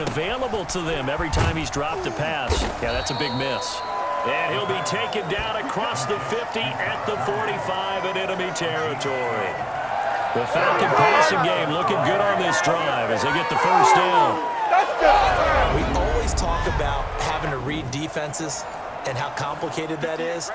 available to them every time he's dropped a pass. Yeah, that's a big miss. And he'll be taken down across the 50 at the 45 in enemy territory. The Falcon passing game looking good on this drive as they get the first down. We always talk about having to read defenses and how complicated that is.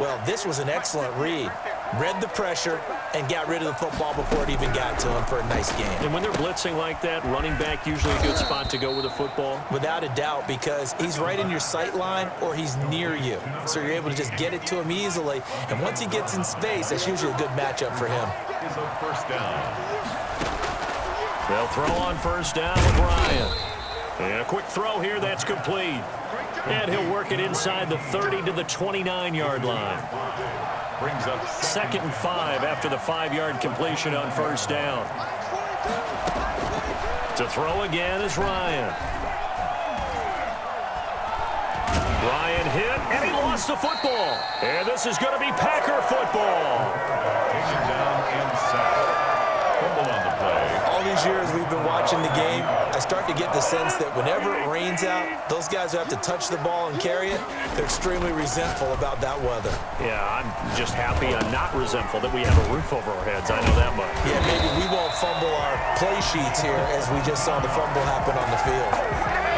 Well, this was an excellent read. Read the pressure and got rid of the football before it even got to him for a nice game. And when they're blitzing like that, running back usually a good spot to go with the football? Without a doubt, because he's right in your sight line or he's near you. So you're able to just get it to him easily. And once he gets in space, that's usually a good matchup for him. It's a first down. They'll throw on first down with Ryan. And a quick throw here that's complete. And he'll work it inside the 30 to the 29-yard line. Brings up 2nd and 5 after the 5-yard completion on first down. To throw again is Ryan. Ryan hit, and he lost the football. And this is going to be Packer football. taken down and sacked. Fumble on the play. All these years we've been watching the game, I start to get the sense that whenever it rains out, those guys who have to touch the ball and carry it, they're extremely resentful about that weather. Yeah, I'm just happy I'm not resentful that we have a roof over our heads. I know that much. Yeah, maybe we won't fumble our play sheets here as we just saw the fumble happen on the field.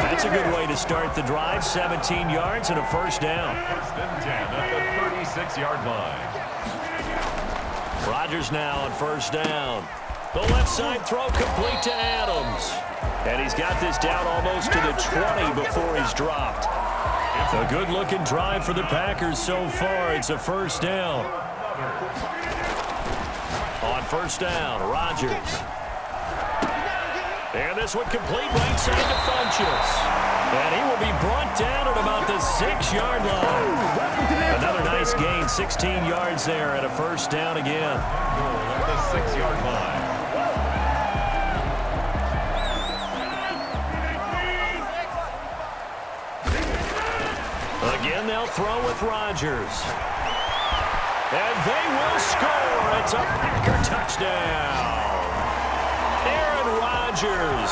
That's a good way to start the drive. 17 yards and a first down. First and 10 at the 36-yard line. Rodgers now on first down. The left side throw complete to Adams. And he's got this down almost to the 20 before he's dropped. A good-looking drive for the Packers so far. It's a first down. On first down, Rodgers. And this one complete right side to Funchess. And he will be brought down at about the 6-yard line. Another nice gain, 16 yards there, and a first down again. At the 6-yard line. Again, they'll throw with Rodgers. And they will score. It's a Packer touchdown. Aaron Rodgers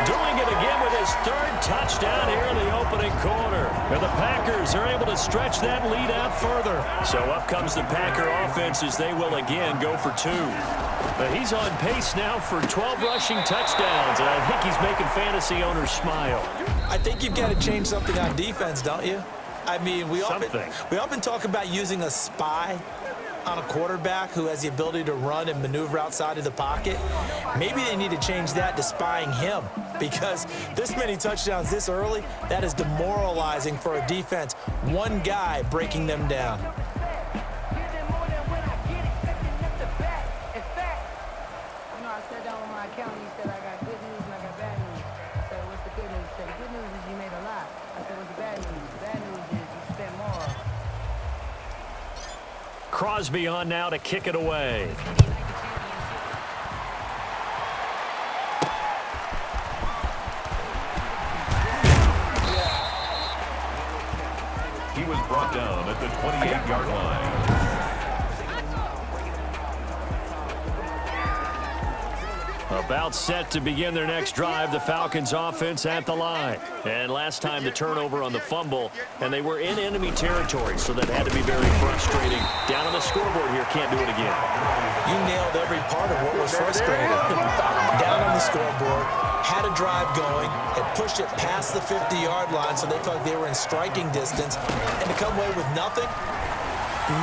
doing it again with his 3rd touchdown here in the opening quarter. And the Packers are able to stretch that lead out further. So up comes the Packer offense as they will again go for 2. But he's on pace now for 12 rushing touchdowns, and I think he's making fantasy owners smile. I think you've got to change something on defense, don't you? I mean, we often talk about using a spy on a quarterback who has the ability to run and maneuver outside of the pocket. Maybe they need to change that to spying him, because this many touchdowns this early, that is demoralizing for a defense. One guy breaking them down. Crosby on now to kick it away. He was brought down at the 28-yard line. About set to begin their next drive, the Falcons offense at the line. And last time the turnover on the fumble, and they were in enemy territory, so that had to be very frustrating. Down on the scoreboard here, can't do it again. You nailed every part of what was frustrating. Down on the scoreboard, had a drive going, and pushed it past the 50-yard line, so they felt like they were in striking distance. And to come away with nothing,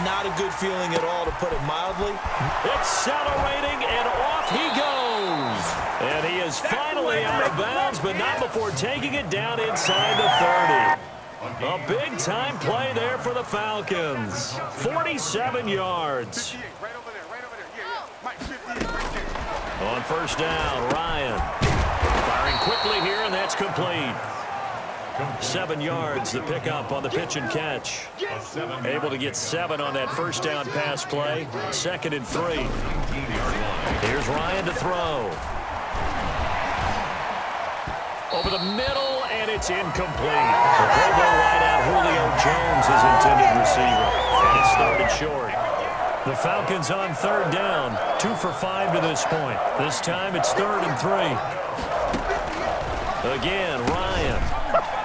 not a good feeling at all, to put it mildly. Accelerating, and off he goes. And he is finally out of bounds, but not before taking it down inside the 30. A big-time play there for the Falcons. 47 yards. On first down, Ryan. Firing quickly here, and that's complete. 7 yards, the pickup on the pitch and catch. Able to get 7 on that first down pass play. 2nd and 3. Here's Ryan to throw. Over the middle, and it's incomplete. The Pro Bowl wideout Julio Jones is intended receiver. And it's 3rd and short. The Falcons on 3rd down. 2 for 5 to this point. This time it's 3rd and 3. Again, Ryan.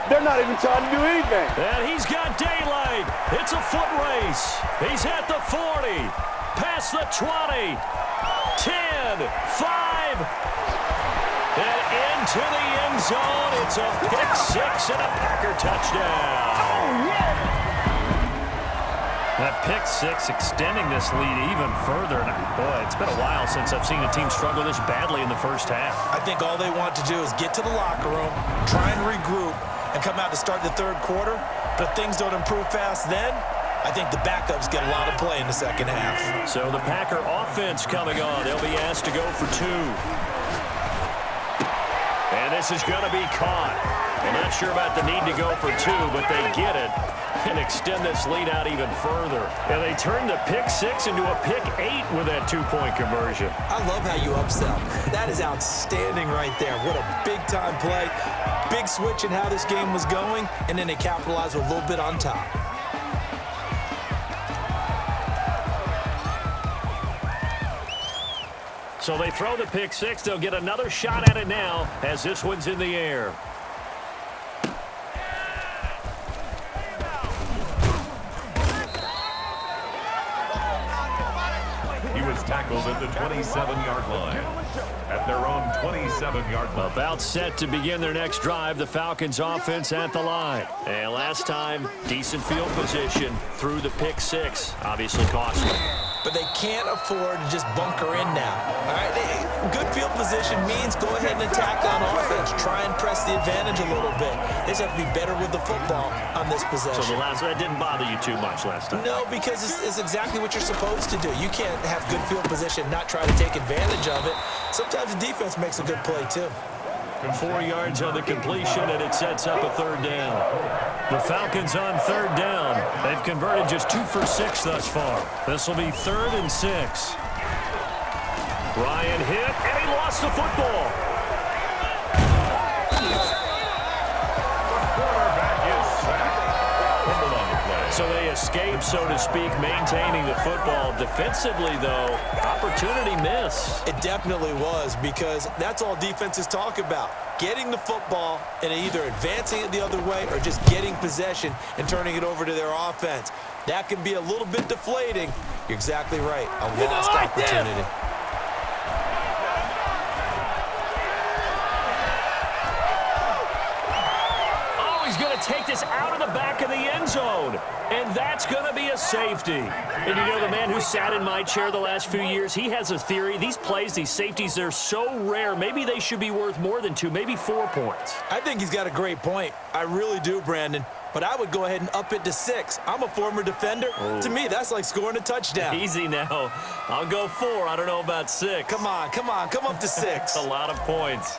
They're not even trying to do anything. And he's got daylight. It's a foot race. He's at the 40, past the 20, 10, 5, and into the end zone. It's a pick six and a Packer touchdown. Oh, yeah. That pick six extending this lead even further. And boy, it's been a while since I've seen a team struggle this badly in the first half. I think all they want to do is get to the locker room, try and regroup, and come out to start the third quarter. But if things don't improve fast then, I think the backups get a lot of play in the second half. So the Packer offense coming on. They'll be asked to go for two. And this is going to be caught. I'm not sure about the need to go for two, but they get it and extend this lead out even further. And they turn the pick six into a pick 8 with that two-point conversion. I love how you upsell. That is outstanding right there. What a big-time play. Big switch in how this game was going, and then they capitalized with a little bit on top. So they throw the pick six. They'll get another shot at it now as this one's in the air. He was tackled at the 27-yard line. At their own 27-yard line. About set to begin their next drive, the Falcons offense at the line. And last time, decent field position through the pick six. Obviously costly. But they can't afford to just bunker in now. All right, good field position means go ahead and attack on offense. Try and press the advantage a little bit. They just have to be better with the football on this possession. So that didn't bother you too much last time? No, because it's exactly what you're supposed to do. You can't have good field position, not try to take advantage of it. Sometimes the defense makes a good play, too. 4 yards on the completion, and it sets up a third down. The Falcons on third down. They've converted just 2 for 6 thus far. This will be 3rd and 6. Ryan hit, and he lost the football. Quarterback is sacked. Fumble on the play. So they escape, so to speak, maintaining the football. Defensively, though, opportunity miss. It definitely was, because that's all defenses talk about. Getting the football and either advancing it the other way or just getting possession and turning it over to their offense. That can be a little bit deflating. You're exactly right. A lost opportunity. Take this out of the back of the end zone, and that's going to be a safety. And you know, the man who sat in my chair the last few years, he has a theory. These plays, these safeties, they're so rare. Maybe they should be worth more than 2, maybe 4 points. I think he's got a great point. I really do, Brandon. But I would go ahead and up it to 6. I'm a former defender. Oh. To me, that's like scoring a touchdown. Easy now. I'll go 4. I don't know about 6. Come on. Come up to 6. That's a lot of points.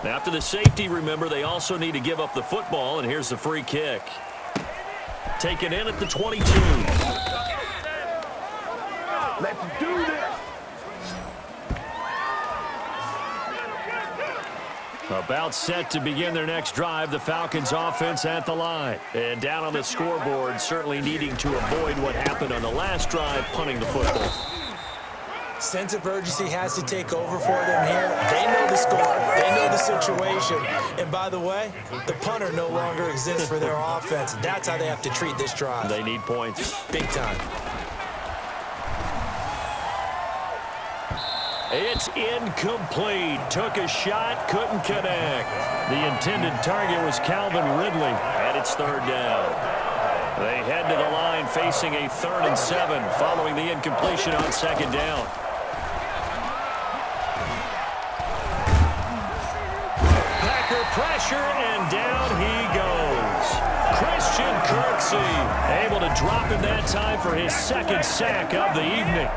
After the safety, remember, they also need to give up the football, and here's the free kick. Taken in at the 22. Let's do this. About set to begin their next drive, the Falcons offense at the line. And down on the scoreboard, certainly needing to avoid what happened on the last drive, punting the football. Sense of urgency has to take over for them here. They know the score. They know the situation. And by the way, the punter no longer exists for their offense. That's how they have to treat this drive. They need points. Big time. It's incomplete. Took a shot, couldn't connect. The intended target was Calvin Ridley, and it's 3rd down. They head to the line facing a 3rd and 7 following the incompletion on 2nd down. Pressure, and down he goes. Christian Kirksey able to drop him that time for his 2nd sack of the evening.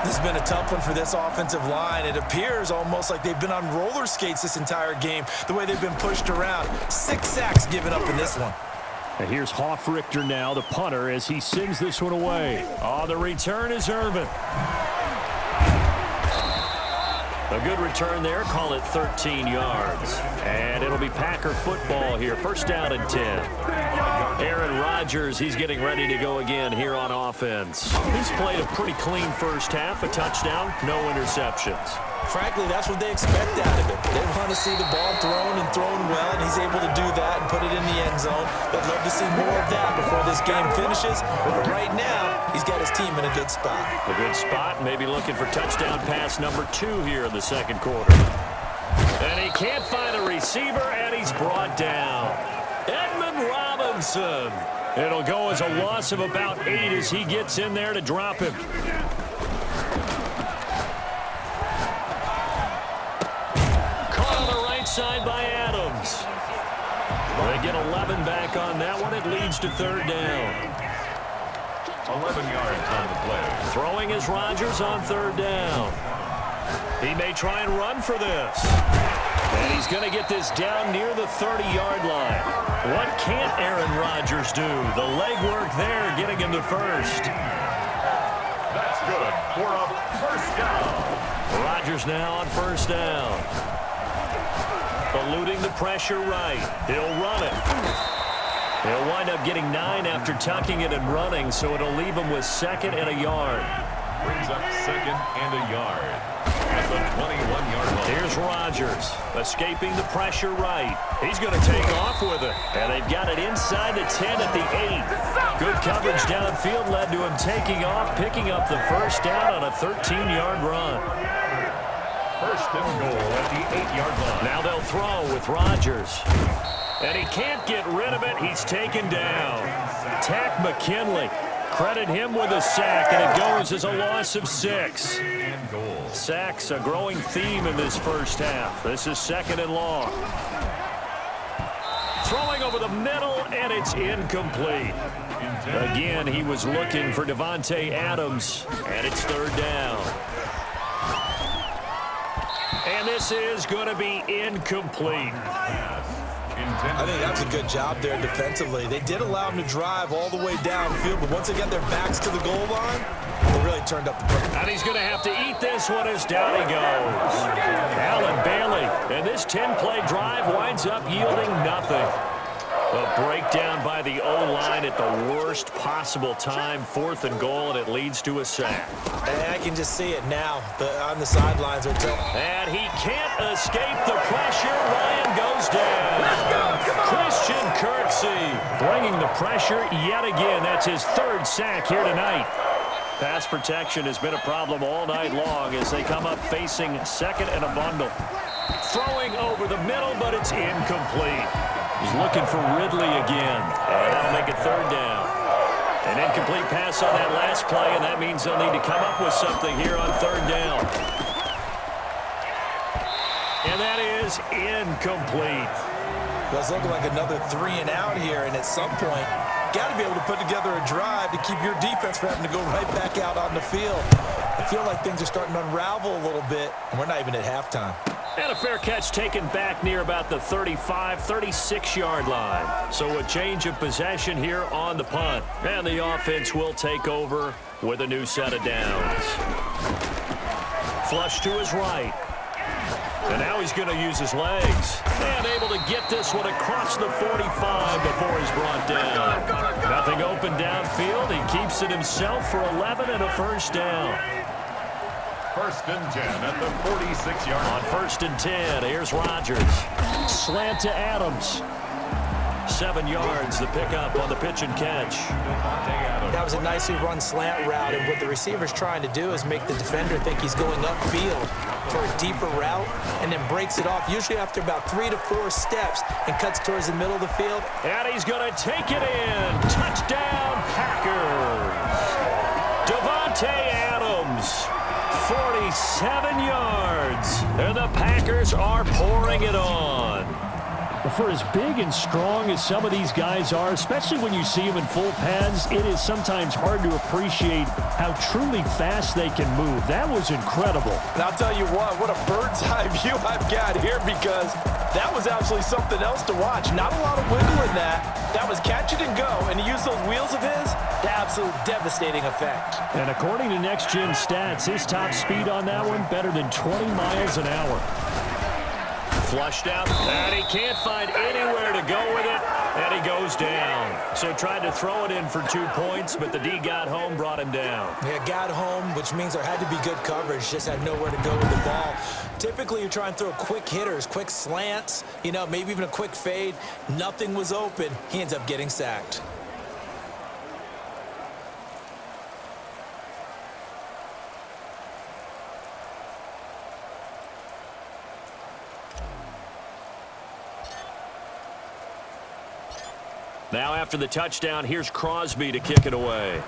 This has been a tough one for this offensive line. It appears almost like they've been on roller skates this entire game, the way they've been pushed around. 6 sacks given up in this one. And here's Hoffrichter now, the punter, as he sends this one away. Oh, the return is Irvin. A good return there. Call it 13 yards. And it'll be Packer football here. 1st down and 10. Aaron Rodgers, he's getting ready to go again here on offense. He's played a pretty clean first half. A touchdown, no interceptions. Frankly, that's what they expect out of him. They want to see the ball thrown and thrown well, and he's able to do that and put it in the end zone. They'd love to see more of that before this game finishes. But right now, he's got his team in a good spot. A good spot, maybe looking for touchdown pass number 2 here in the second quarter. And he can't find a receiver, and he's brought down. Edmund Robinson. It'll go as a loss of about 8 as he gets in there to drop him. Caught on the right side by Adams. They get 11 back on that one. It leads to third down. 11 yards on the play. Throwing is Rodgers on third down. He may try and run for this. And he's going to get this down near the 30-yard line. What can't Aaron Rodgers do? The legwork there getting him to first. That's good for a first down. Rodgers now on first down. Eluding the pressure right. He'll run it. He'll wind up getting 9 after tucking it and running, so it'll leave him with 2nd and a yard. Brings up 2nd and a yard at the 21-yard line. Here's Rodgers, escaping the pressure right. He's going to take off with it. And they've got it inside the 10 at the 8. Good coverage downfield led to him taking off, picking up the first down on a 13-yard run. First and goal at the 8-yard line. Now they'll throw with Rodgers. And he can't get rid of it. He's taken down. Tack McKinley. Credit him with a sack, and it goes as a loss of 6. Sacks, a growing theme in this first half. This is 2nd and long. Throwing over the middle, and it's incomplete. Again, he was looking for Davante Adams, and it's third down. And this is going to be incomplete. I think that was a good job there defensively. They did allow him to drive all the way downfield, but once they got their backs to the goal line, they really turned up the pressure. And he's going to have to eat this one as down he goes. Allen Bailey, and this 10-play drive winds up yielding nothing. A breakdown by the O-line at the worst possible time, 4th and goal, and it leads to a sack. And I can just see it now. On the sidelines are telling. And he can't escape the pressure. Ryan goes down. Christian Kirksey bringing the pressure yet again. That's his 3rd sack here tonight. Pass protection has been a problem all night long as they come up facing 2nd and a bundle. Throwing over the middle, but it's incomplete. He's looking for Ridley again, and that'll make it third down. An incomplete pass on that last play, and that means they'll need to come up with something here on third down. And that is incomplete. It's looking like another 3 and out here, and at some point, got to be able to put together a drive to keep your defense from having to go right back out on the field. I feel like things are starting to unravel a little bit, and we're not even at halftime. And a fair catch taken back near about the 35, 36-yard line. So a change of possession here on the punt. And the offense will take over with a new set of downs. Flush to his right. And now he's going to use his legs. And able to get this one across the 45 before he's brought down. Nothing open downfield. He keeps it himself for 11 and a first down. 1st and 10 at the 46-yard line. On 1st and 10, here's Rodgers. Slant to Adams. 7 yards, the pickup on the pitch and catch. That was a nicely run slant route, and what the receiver's trying to do is make the defender think he's going upfield for a deeper route and then breaks it off, usually after about 3 to 4 steps, and cuts towards the middle of the field. And he's going to take it in. Touchdown, Packers. Davante Adams. 47 yards, and the Packers are pouring it on. For as big and strong as some of these guys are, especially when you see them in full pads, it is sometimes hard to appreciate how truly fast they can move. That was incredible. And I'll tell you what a bird's eye view I've got here, because that was absolutely something else to watch. Not a lot of wiggle in that. That was catch it and go, and he used those wheels of his to absolute devastating effect. And according to Next Gen Stats, his top speed on that one, better than 20 miles an hour. Flushed out, and he can't find anywhere to go with it. And he goes down. So tried to throw it in for 2 points, but the D got home, brought him down. Yeah, got home, which means there had to be good coverage. Just had nowhere to go with the ball. Typically, you're trying to throw quick hitters, quick slants, maybe even a quick fade. Nothing was open. He ends up getting sacked. Now after the touchdown, here's Crosby to kick it away.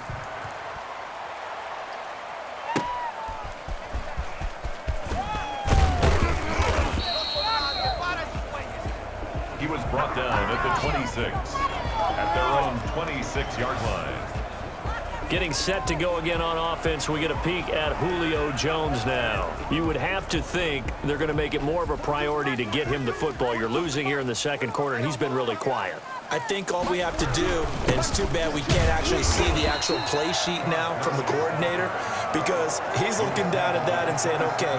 He was brought down at the 26, at their own 26-yard line. Getting set to go again on offense, we get a peek at Julio Jones now. You would have to think they're going to make it more of a priority to get him the football. You're losing here in the second quarter, and he's been really quiet. I think all we have to do, and it's too bad we can't actually see the actual play sheet now from the coordinator, because he's looking down at that and saying, okay,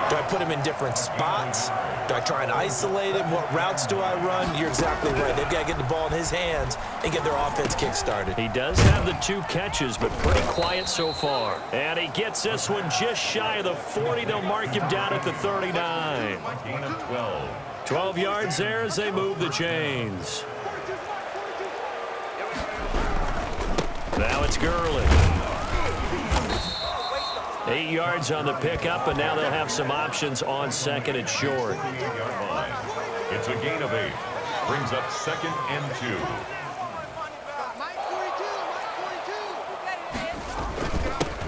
do I put him in different spots? Do I try and isolate him? What routes do I run? You're exactly right. They've got to get the ball in his hands and get their offense kick-started. He does have the 2 catches, but pretty quiet so far. And he gets this one just shy of the 40. They'll mark him down at the 39. Gain of 12. 12 yards there as they move the chains. Now it's Gurley. 8 yards on the pickup, and now they'll have some options on second and short. It's a gain of 8. Brings up 2nd and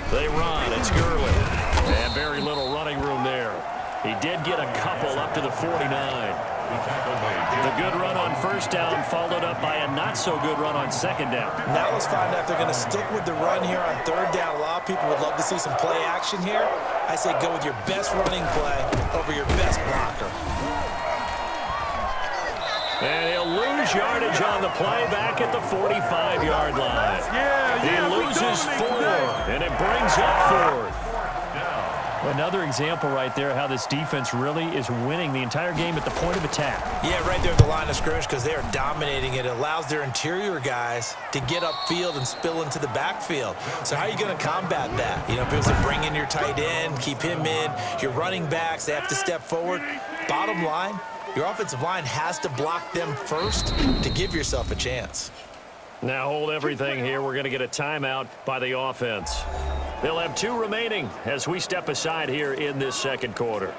2. They run. It's Gurley. And very little running room there. He did get a couple up to the 49. The good run on first down followed up by a not-so-good run on second down. Now let's find out if they're going to stick with the run here on third down. A lot of people would love to see some play action here. I say go with your best running play over your best blocker. And he'll lose yardage on the play back at the 45-yard line. He loses 4, and it brings up 4th. Another example right there how this defense really is winning the entire game at the point of attack. Yeah, right there at the line of scrimmage because they are dominating it. It allows their interior guys to get upfield and spill into the backfield. So how are you going to combat that? People say bring in your tight end, keep him in. Your running backs, they have to step forward. Bottom line, your offensive line has to block them first to give yourself a chance. Now hold everything here. We're going to get a timeout by the offense. They'll have 2 remaining as we step aside here in this second quarter.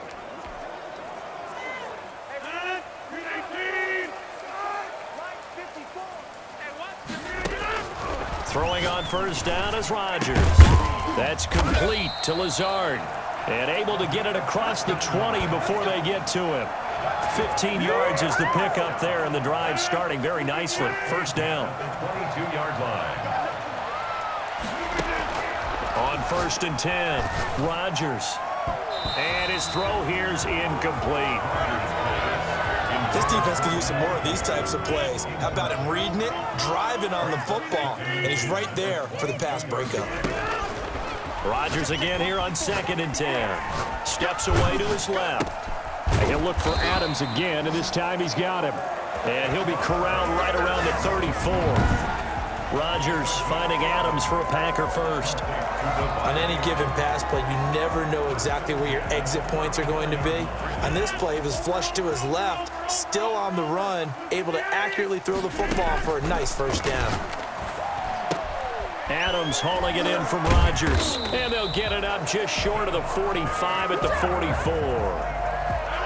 Throwing on first down is Rodgers. That's complete to Lazard. And able to get it across the 20 before they get to him. 15 yards is the pickup there, and the drive starting very nicely. First down. 22-yard line. On 1st and 10, Rodgers. And his throw here's incomplete. This defense could use some more of these types of plays. How about him reading it, driving on the football, and he's right there for the pass breakup. Rodgers again here on 2nd and 10. Steps away to his left. And he'll look for Adams again, and this time he's got him. And he'll be corralled right around the 34. Rodgers finding Adams for a Packer first. On any given pass play, you never know exactly where your exit points are going to be. On this play, he was flushed to his left, still on the run, able to accurately throw the football for a nice first down. Adams hauling it in from Rodgers. And they'll get it up just short of the 45 at the 44.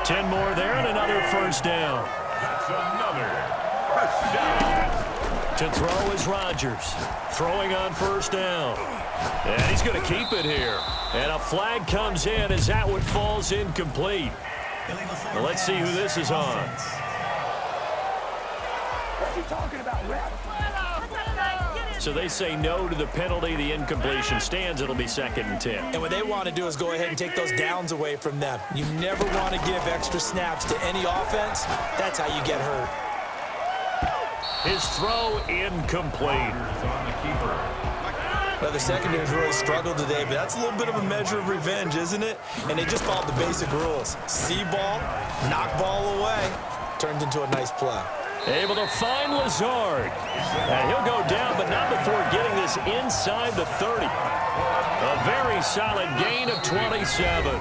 10 more there and another first down. That's another first down. To throw is Rodgers. Throwing on first down. And he's going to keep it here. And a flag comes in as that one falls incomplete. Well, let's see who this is on. What you talking about, ref? So they say no to the penalty. The incompletion stands. It'll be 2nd and 10. And what they want to do is go ahead and take those downs away from them. You never want to give extra snaps to any offense. That's how you get hurt. His throw incomplete. On the keeper. Well, the secondary's really struggled today, but that's a little bit of a measure of revenge, isn't it? And they just followed the basic rules. See ball, knock ball away, turned into a nice play. Able to find Lazard. And he'll go down, but not before getting this inside the 30. A very solid gain of 27.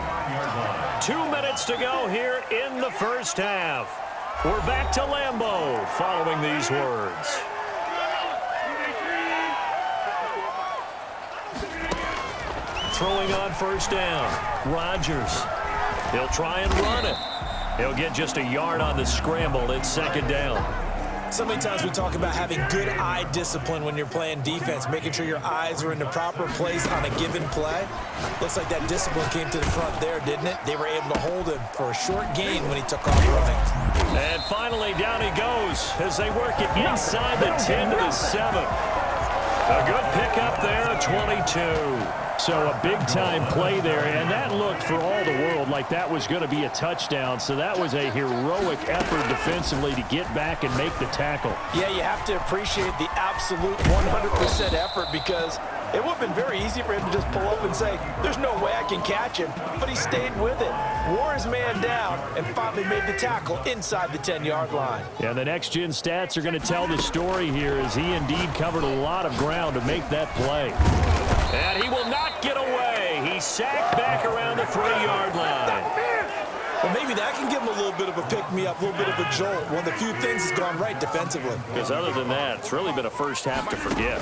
2 minutes to go here in the first half. We're back to Lambeau following these words. Throwing on first down. Rodgers. He'll try and run it. He'll get just a yard on the scramble. It's second down. So many times we talk about having good eye discipline when you're playing defense, making sure your eyes are in the proper place on a given play. Looks like that discipline came to the front there, didn't it? They were able to hold him for a short gain when he took off running. And finally, down he goes as they work it inside the 10 to the 7. A good pickup there, 22. So a big-time play there, and that looked for all the world like that was going to be a touchdown. So that was a heroic effort defensively to get back and make the tackle. Yeah, you have to appreciate the absolute 100% effort because it would have been very easy for him to just pull up and say, there's no way I can catch him. But he stayed with it, wore his man down, and finally made the tackle inside the 10-yard line. Yeah, the next-gen stats are going to tell the story here as he indeed covered a lot of ground to make that play. And he will not get away. He's sacked back around the 3-yard line. Well, maybe that can give him a little bit of a pick-me-up, a little bit of a jolt. One of the few things has gone right defensively. Because other than that, it's really been a first half to forget.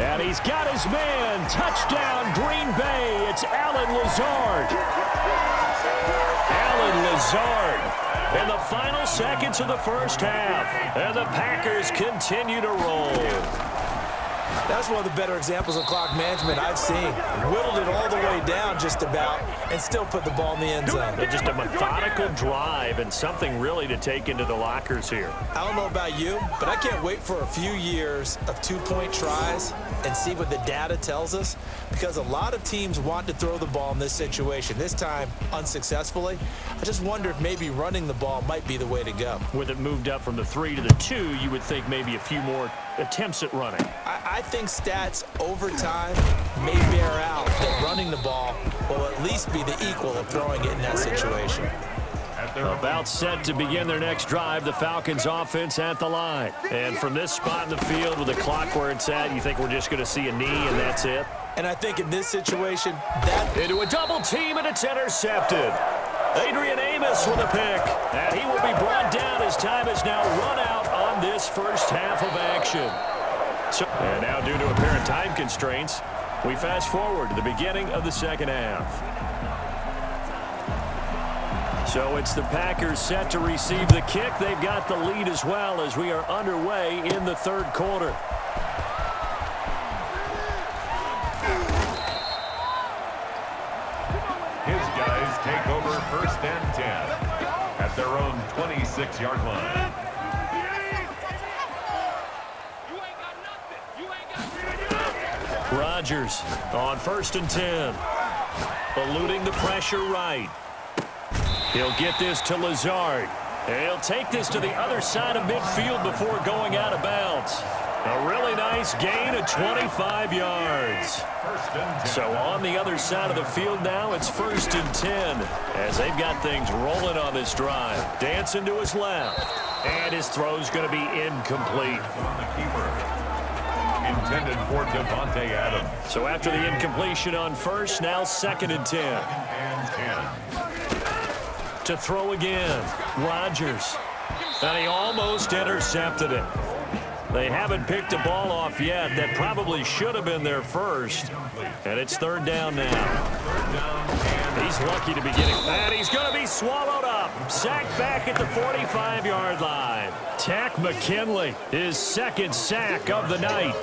And he's got his man. Touchdown, Green Bay. It's Allen Lazard. Allen Lazard in the final seconds of the first half. And the Packers continue to roll. That's one of the better examples of clock management I've seen. Whittled it all the way down just about and still put the ball in the end zone. Just a methodical drive and something really to take into the lockers here. I don't know about you, but I can't wait for a few years of two-point tries and see what the data tells us, because a lot of teams want to throw the ball in this situation, this time unsuccessfully. I just wonder if maybe running the ball might be the way to go. With it moved up from the 3 to the 2, you would think maybe a few more attempts at running. I think stats over time may bear out that running the ball will at least be the equal of throwing it in that situation. About set to begin their next drive, the Falcons offense at the line. And from this spot in the field with the clock where it's at, you think we're just going to see a knee and that's it? And I think in this situation, into a double team and it's intercepted. Adrian Amos with a pick. And he will be brought down as time is now run out on this first half of action. And now due to apparent time constraints, we fast forward to the beginning of the second half. So it's the Packers set to receive the kick. They've got the lead as well as we are underway in the third quarter. His guys take over first and 10 at their own 26-yard line. Rodgers on first and 10. Eluding the pressure right. He'll get this to Lazard. He'll take this to the other side of midfield before going out of bounds. A really nice gain of 25 yards. So on the other side of the field now, it's first and 10 as they've got things rolling on this drive. Dancing to his left. And his throw's going to be incomplete. Intended for Devontae Adams. So after the incompletion on first, now second and 10. To throw again, Rodgers. And he almost intercepted it. They haven't picked a ball off yet. That probably should have been their first. And it's third down now. He's lucky to be getting that. He's going to be swallowed up. Sacked back at the 45-yard line. Tack McKinley, his second sack of the night.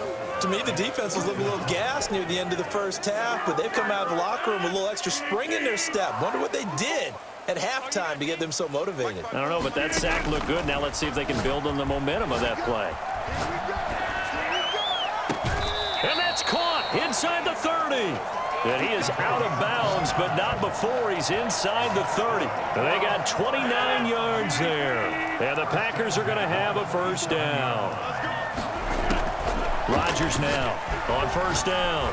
To me, the defense was looking a little gassed near the end of the first half, but they've come out of the locker room with a little extra spring in their step. Wonder what they did at halftime to get them so motivated. I don't know, but that sack looked good. Now let's see if they can build on the momentum of that play. And that's caught inside the 30. And he is out of bounds, but not before he's inside the 30. They got 29 yards there. And the Packers are going to have a first down. Rodgers now on first down.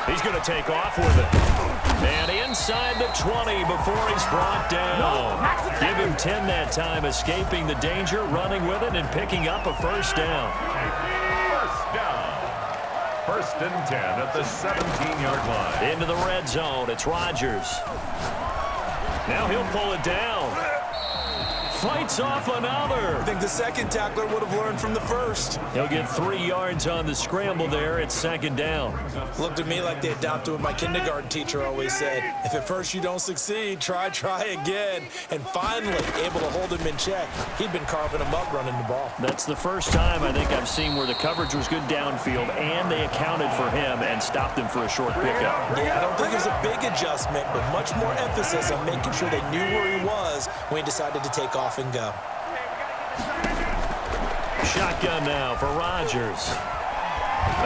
He's going to take off with it. And inside the 20 before he's brought down. Give him 10 that time, escaping the danger, running with it, and picking up a first down. First down. First and 10 at the 17-yard line. Into the red zone. It's Rodgers. Now he'll pull it down. Fights off another. I think the second tackler would have learned from the first. He'll get 3 yards on the scramble there. It's second down. Looked to me like they adopted what my kindergarten teacher always said. If at first you don't succeed, try again. And finally, able to hold him in check. He'd been carving him up running the ball. That's the first time I think I've seen where the coverage was good downfield and they accounted for him and stopped him for a short pickup. Yeah, I don't think it was a big adjustment, but much more emphasis on making sure they knew where he was when he decided to take off and go. Shotgun now for Rodgers.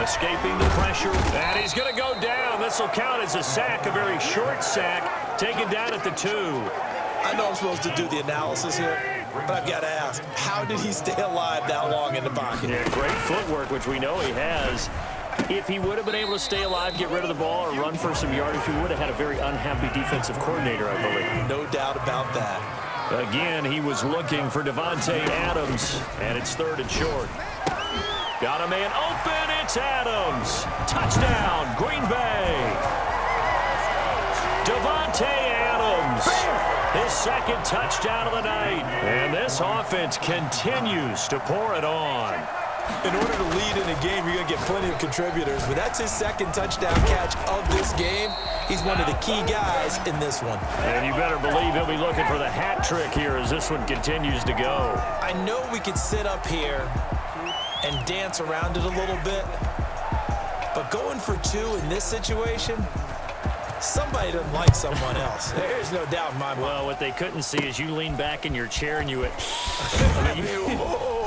Escaping the pressure, and he's going to go down. This will count as a sack, a very short sack, taken down at the 2. I know I'm supposed to do the analysis here, but I've got to ask, how did he stay alive that long in the pocket? Yeah, great footwork, which we know he has. If he would have been able to stay alive, get rid of the ball, or run for some yardage, he would have had a very unhappy defensive coordinator, I believe. No doubt about that. Again, he was looking for Davante Adams, and it's 3rd and short. Got a man open, it's Adams. Touchdown, Green Bay. Davante Adams, his second touchdown of the night. And this offense continues to pour it on. In order to lead in a game, you're going to get plenty of contributors, but that's his second touchdown catch of this game. He's one of the key guys in this one. And you better believe he'll be looking for the hat trick here as this one continues to go. I know we could sit up here and dance around it a little bit, but going for 2 in this situation, somebody doesn't like someone else. There's no doubt in my mind. Well, what they couldn't see is you lean back in your chair and you went,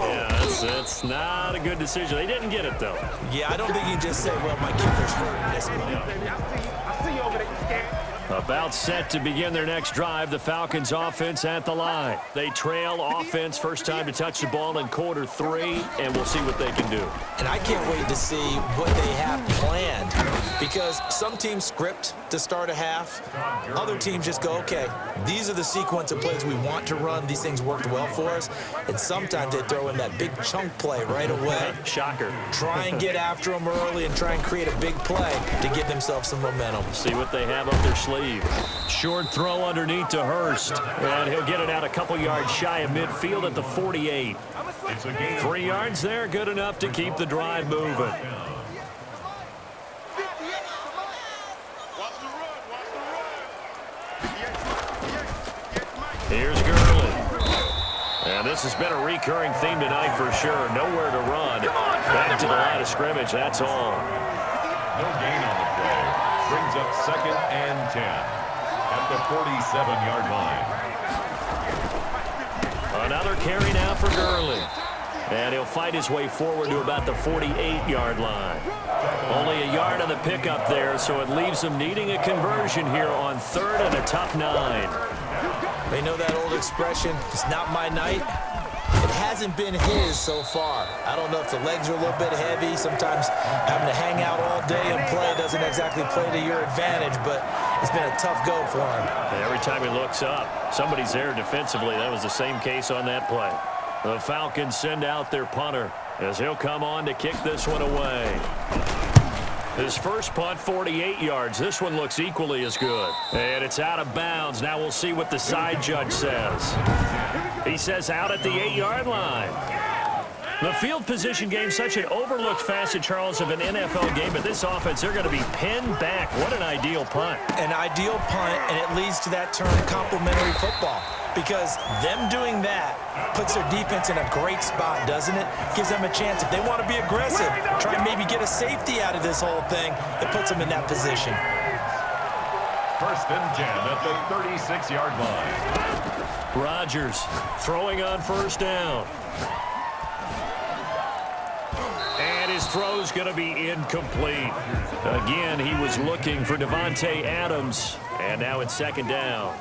yeah, that's not a good decision. They didn't get it, though. Yeah, I don't think you can just say, well, my kicker's hurt in this one. I see you over there, scared. About set to begin their next drive, the Falcons offense at the line. They trail offense, first time to touch the ball in quarter 3, and we'll see what they can do. And I can't wait to see what they have planned, because some teams script to start a half. Other teams just go, okay, these are the sequence of plays we want to run. These things worked well for us. And sometimes they throw in that big chunk play right away. Shocker. Try and get after them early and try and create a big play to give themselves some momentum. See what they have up their sleeve. Short throw underneath to Hurst. And he'll get it out a couple yards shy of midfield at the 48. 3 yards there, good enough to keep the drive moving. Here's Gurley. And this has been a recurring theme tonight for sure. Nowhere to run. Back to the line of scrimmage, that's all. No gain on the play. Brings up 2nd and 10 at the 47-yard line. Another carry now for Gurley. And he'll fight his way forward to about the 48-yard line. Only a yard on the pickup there, so it leaves him needing a conversion here on 3rd and a tough 9. They know that old expression, it's not my night. It hasn't been his so far. I don't know if the legs are a little bit heavy. Sometimes having to hang out all day and play doesn't exactly play to your advantage, but it's been a tough go for him. And every time he looks up, somebody's there defensively. That was the same case on that play. The Falcons send out their punter as he'll come on to kick this one away. His first punt, 48 yards. This one looks equally as good. And it's out of bounds. Now we'll see what the side judge says. He says out at the 8-yard line. The field position game, such an overlooked facet, Charles, of an NFL game. But this offense, they're going to be pinned back. What an ideal punt. An ideal punt, and it leads to that term complementary football. Because them doing that puts their defense in a great spot, doesn't it? Gives them a chance. If they want to be aggressive, try and maybe get a safety out of this whole thing, it puts them in that position. 1st and 10 at the 36-yard line. Rodgers throwing on first down. And his throw's going to be incomplete. Again, he was looking for Davante Adams, and now it's 2nd down.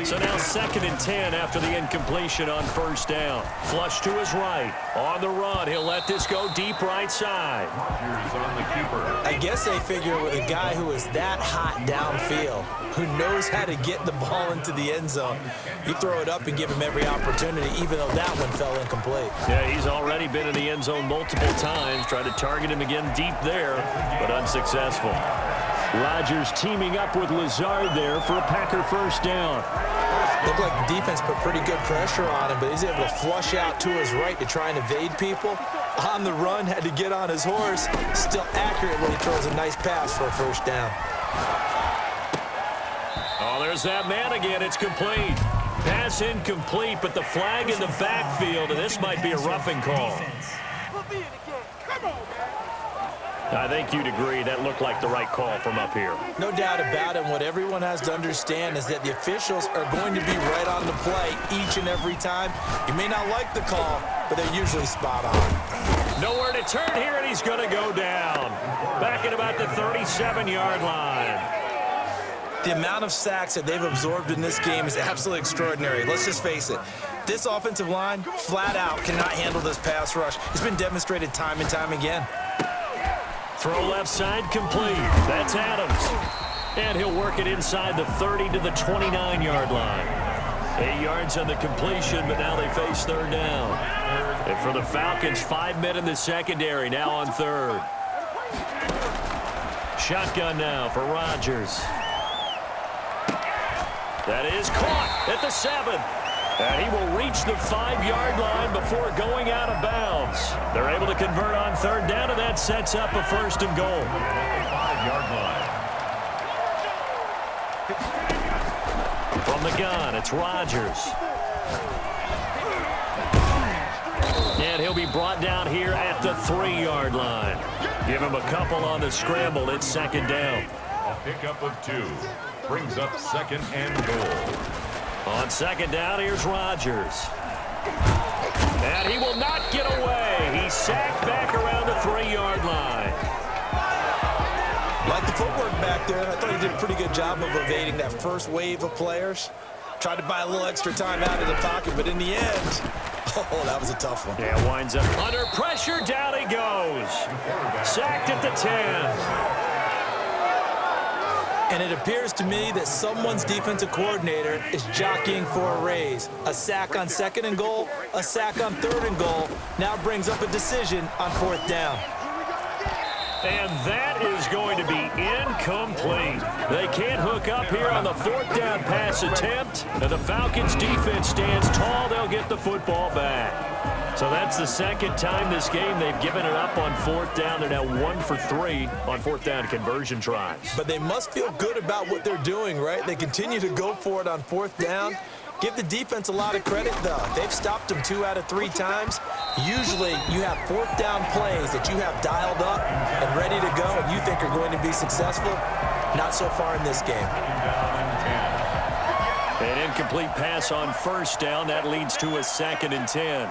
So now 2nd and 10 after the incompletion on first down. Flush to his right. On the run, he'll let this go deep right side. Rodgers on the keeper. I guess they figure with a guy who is that hot downfield, who knows how to get the ball into the end zone, you throw it up and give him every opportunity, even though that one fell incomplete. Yeah, he's already been in the end zone multiple times. Tried to target him again deep there, but unsuccessful. Rodgers teaming up with Lazard there for a Packer first down. Looked like the defense put pretty good pressure on him, but he's able to flush out to his right to try and evade people. On the run, had to get on his horse. Still accurately throws a nice pass for a first down. Oh, there's that man again. It's complete. Pass incomplete, but the flag in the backfield, and this might be a roughing call. I think you'd agree that looked like the right call from up here. No doubt about it. What everyone has to understand is that the officials are going to be right on the play each and every time. You may not like the call, but they're usually spot on. Nowhere to turn here, and he's going to go down. Back at about the 37-yard line. The amount of sacks that they've absorbed in this game is absolutely extraordinary. Let's just face it. This offensive line, flat out, cannot handle this pass rush. It's been demonstrated time and time again. Throw left side complete. That's Adams. And he'll work it inside the 30 to the 29-yard line. 8 yards on the completion, but now they face third down. And for the Falcons, 5 men in the secondary, now on third. Shotgun now for Rodgers. That is caught at the 7. And he will reach the 5-yard line before going out of bounds. They're able to convert on third down, and that sets up a first and goal. 5-yard line. From the gun, it's Rodgers. And he'll be brought down here at the 3-yard line. Give him a couple on the scramble. It's second down. A pickup of 2. Brings up 2nd and goal. On second down, here's Rodgers. And he will not get away. He's sacked back around the 3-yard line. Like the footwork back there, I thought he did a pretty good job of evading that first wave of players. Tried to buy a little extra time out of the pocket, but in the end, oh, that was a tough one. Yeah, winds up under pressure. Down he goes. Sacked at the 10. And it appears to me that someone's defensive coordinator is jockeying for a raise. A sack on 2nd and goal, a sack on 3rd and goal, now brings up a decision on 4th down. And that is going to be incomplete. They can't hook up here on the 4th down pass attempt. And the Falcons defense stands tall. They'll get the football back. So that's the second time this game they've given it up on 4th down. They're now 1 for 3 on 4th down conversion tries. But they must feel good about what they're doing, right? They continue to go for it on 4th down. Give the defense a lot of credit, though. They've stopped them 2 out of 3 times. Usually, you have 4th down plays that you have dialed up and ready to go and you think are going to be successful. Not so far in this game. An incomplete pass on first down. That leads to a 2nd and 10.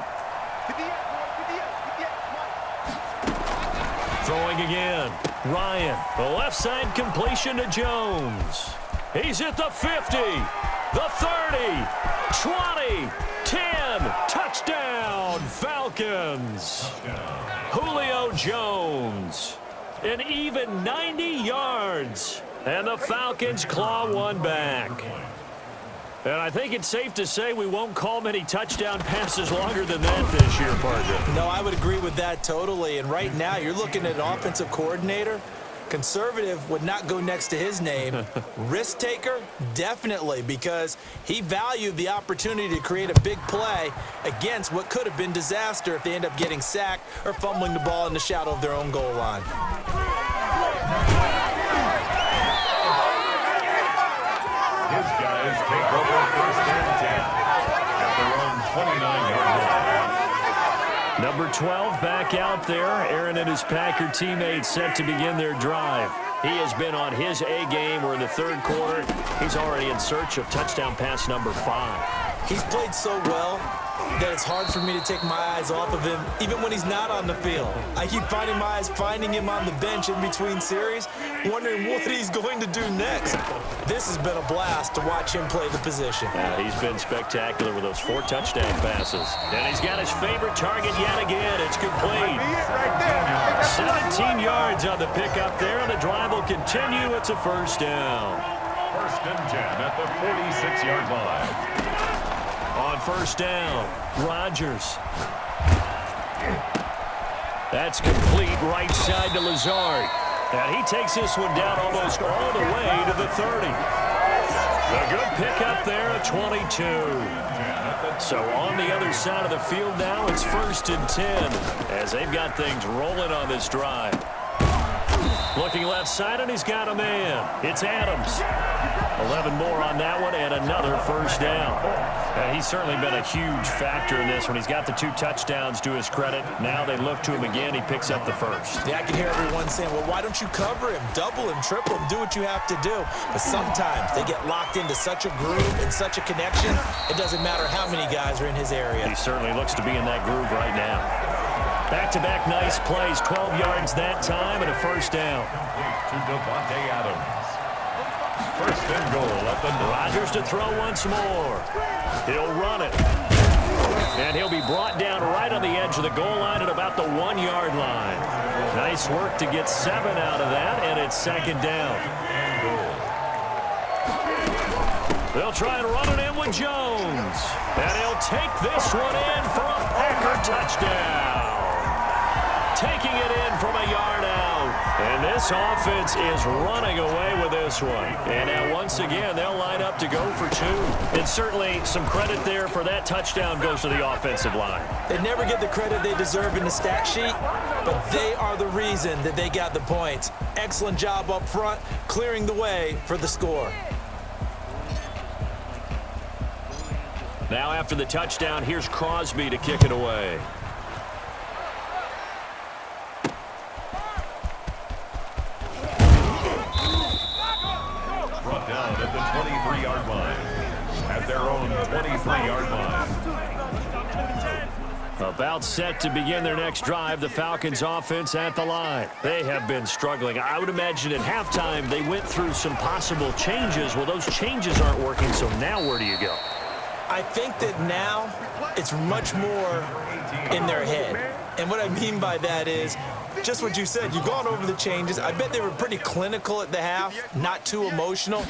Throwing again. Ryan, the left side completion to Jones. He's at the 50, the 30, 20, 10. Touchdown, Falcons. Julio Jones. An even 90 yards. And the Falcons claw one back. And I think it's safe to say we won't call many touchdown passes longer than that this year, Parker. No, I would agree with that totally. And right now, you're looking at an offensive coordinator. Conservative would not go next to his name. Risk taker, definitely, because he valued the opportunity to create a big play against what could have been disaster if they end up getting sacked or fumbling the ball in the shadow of their own goal line. His guys take over 1st and 10 at their own 29-yard line. Number 12 back out there. Aaron and his Packer teammates set to begin their drive. He has been on his A game. We're in the 3rd quarter. He's already in search of touchdown pass number 5. He's played so well that it's hard for me to take my eyes off of him, even when he's not on the field. I keep finding him on the bench in between series, wondering what he's going to do next. This has been a blast to watch him play the position. Yeah, he's been spectacular with those 4 touchdown passes. And he's got his favorite target yet again. It's complete. 17 yards on the pickup there, and the drive will continue. It's a first down. First and 10 at the 46-yard line. On first down, Rodgers. That's complete right side to Lazard. And he takes this one down almost all the way to the 30. A good pickup there at 22. So on the other side of the field now, it's first and 10 as they've got things rolling on this drive. Looking left side, and he's got a man. It's Adams. 11 more on that one, and another first down. And he's certainly been a huge factor in this when he's got the 2 touchdowns to his credit. Now they look to him again. He picks up the first. Yeah, I can hear everyone saying, well, why don't you cover him, double him, triple him, do what you have to do. But sometimes they get locked into such a groove and such a connection, it doesn't matter how many guys are in his area. He certainly looks to be in that groove right now. Back-to-back nice plays, 12 yards that time, and a first down. To Devontae Adams. First and goal at the Rodgers to throw once more. He'll run it. And he'll be brought down right on the edge of the goal line at about the 1-yard line. Nice work to get 7 out of that, and it's second down. They'll try and run it in with Jones. And he'll take this one in for a Packer touchdown. Taking it in from a yard out. And this offense is running away with this one. And now once again, they'll line up to go for 2. And certainly some credit there for that touchdown goes to the offensive line. They never get the credit they deserve in the stat sheet, but they are the reason that they got the points. Excellent job up front, clearing the way for the score. Now after the touchdown, here's Crosby to kick it away. brought down at the 23-yard line. At their own 23-yard line. About set to begin their next drive, the Falcons offense at the line. They have been struggling. I would imagine at halftime they went through some possible changes. Well, those changes aren't working, so now where do you go? I think that now it's much more in their head. And what I mean by that is just what you said. You've gone over the changes. I bet they were pretty clinical at the half, not too emotional.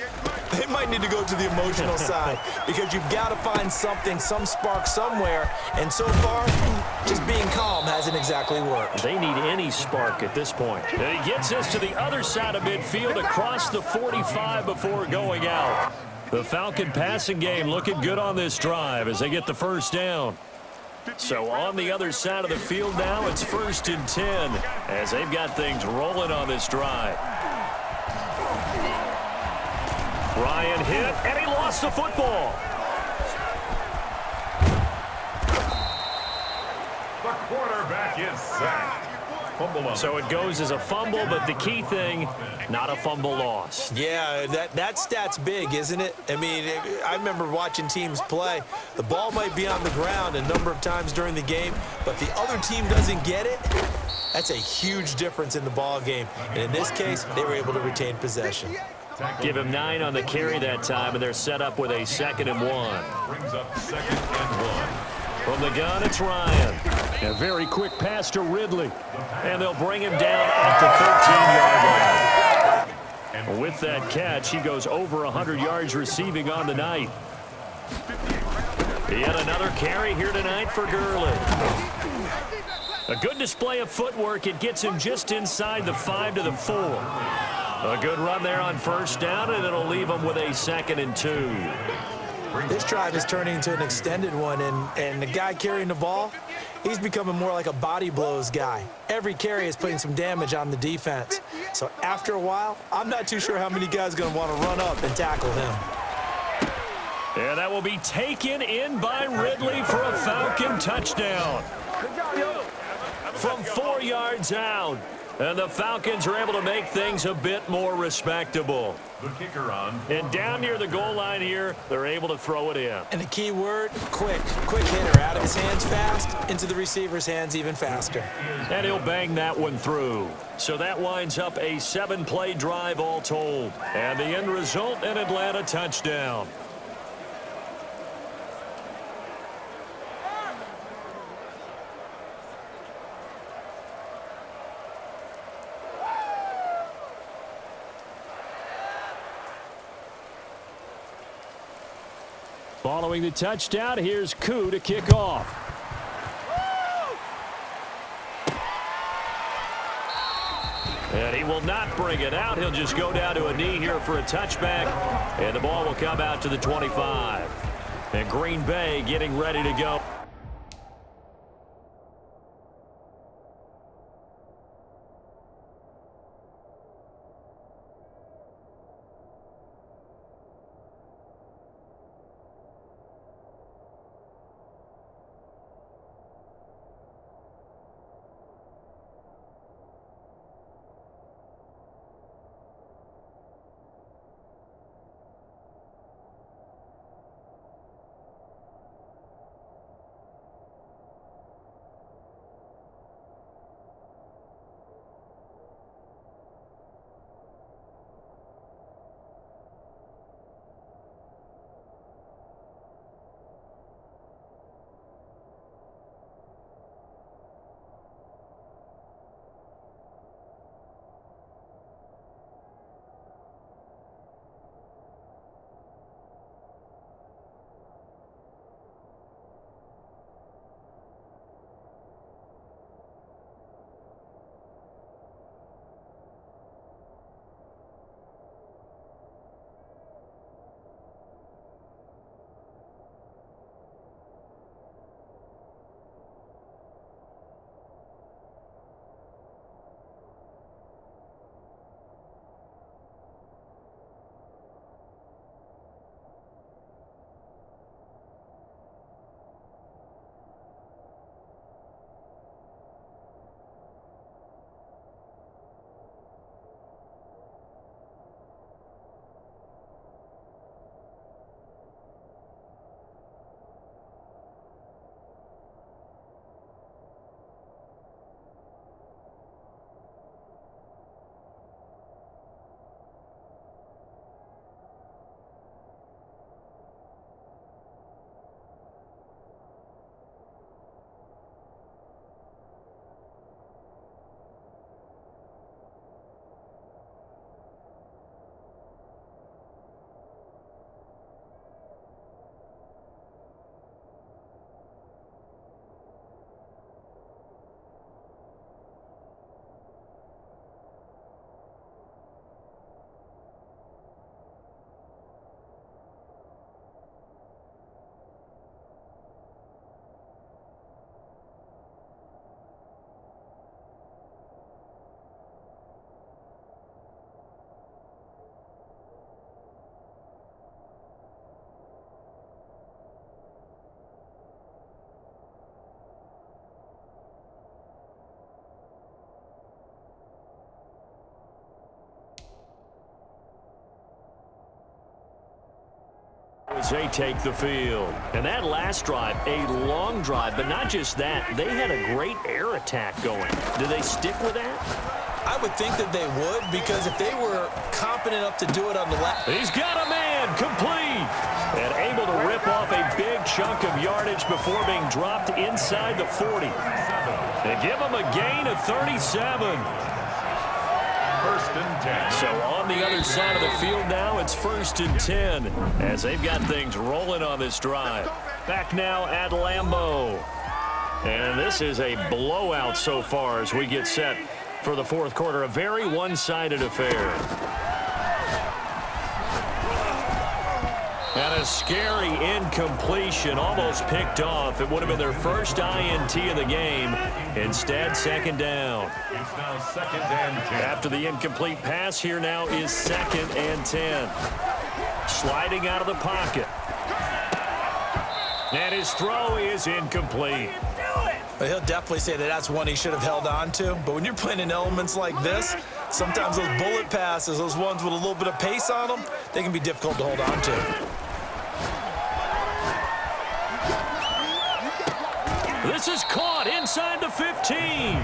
They might need to go to the emotional side because you've got to find something, some spark somewhere. And so far, just being calm hasn't exactly worked. They need any spark at this point. And he gets us to the other side of midfield across the 45 before going out. The Falcon passing game looking good on this drive as they get the first down. So on the other side of the field now, it's 1st and 10 as they've got things rolling on this drive. Ryan hit, and he lost the football. The quarterback is sacked. So it goes as a fumble, but the key thing, not a fumble loss. Yeah, that stat's big, isn't it? I mean, I remember watching teams play. The ball might be on the ground a number of times during the game, but the other team doesn't get it. That's a huge difference in the ball game. And in this case, they were able to retain possession. Give him 9 on the carry that time, and they're set up with a 2nd and 1. Brings up 2nd and 1. From the gun, it's Ryan. A very quick pass to Ridley. And they'll bring him down at the 13-yard line. And with that catch, he goes over 100 yards receiving on the night. Yet another carry here tonight for Gurley. A good display of footwork. It gets him just inside the 5 to the 4. A good run there on 1st down, and it'll leave him with a 2nd and 2. This drive is turning into an extended one, and the guy carrying the ball, he's becoming more like a body blows guy. Every carry is putting some damage on the defense. So after a while, I'm not too sure how many guys are going to want to run up and tackle him. And that will be taken in by Ridley for a Falcon touchdown. From 4 yards out. And the Falcons are able to make things a bit more respectable. The kicker on. And down near the goal line here, they're able to throw it in. And the key word, quick. Quick hitter. Out of his hands fast, into the receiver's hands even faster. And he'll bang that one through. So that winds up a 7-play drive all told. And the end result, an Atlanta touchdown. Following the touchdown, here's Koo to kick off. And he will not bring it out. He'll just go down to a knee here for a touchback. And the ball will come out to the 25. And Green Bay getting ready to go. As they take the field. And that last drive, a long drive, but not just that. They had a great air attack going. Do they stick with that? I would think that they would, because if they were competent enough to do it on the left. He's got a man, complete. And able to rip off a big chunk of yardage before being dropped inside the 40. They give him a gain of 37. First and 10. So on the other side of the field now, it's 1st and 10 as they've got things rolling on this drive. Back now at Lambeau. And this is a blowout so far as we get set for the fourth quarter. A very one-sided affair. And a scary incompletion, almost picked off. It would have been their first INT of the game. Instead, second down. It's now 2nd and 10. After the incomplete pass, here now is 2nd and 10. Sliding out of the pocket. And his throw is incomplete. Well, he'll definitely say that that's one he should have held on to. But when you're playing in elements like this, sometimes those bullet passes, those ones with a little bit of pace on them, they can be difficult to hold on to. This is caught inside the 15.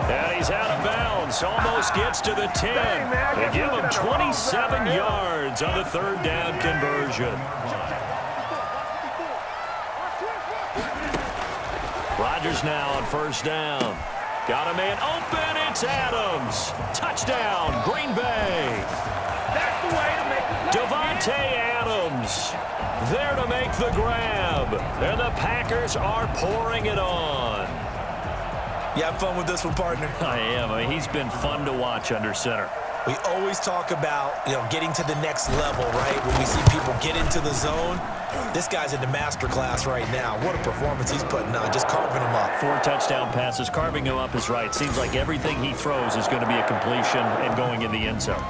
And he's out of bounds. Almost gets to the 10. They give him 27 yards on the third down conversion. Rodgers now on first down. Got a man open. It's Adams. Touchdown, Green Bay. That's the way to make it. Davante Adams there to make the grab. And the Packers are pouring it on. You have fun with this one, partner? I am. I mean, he's been fun to watch under center. We always talk about, getting to the next level, right? When we see people get into the zone, this guy's in the master class right now. What a performance he's putting on, just carving them up. 4 touchdown passes. Carving him up is right. Seems like everything he throws is going to be a completion and going in the end zone.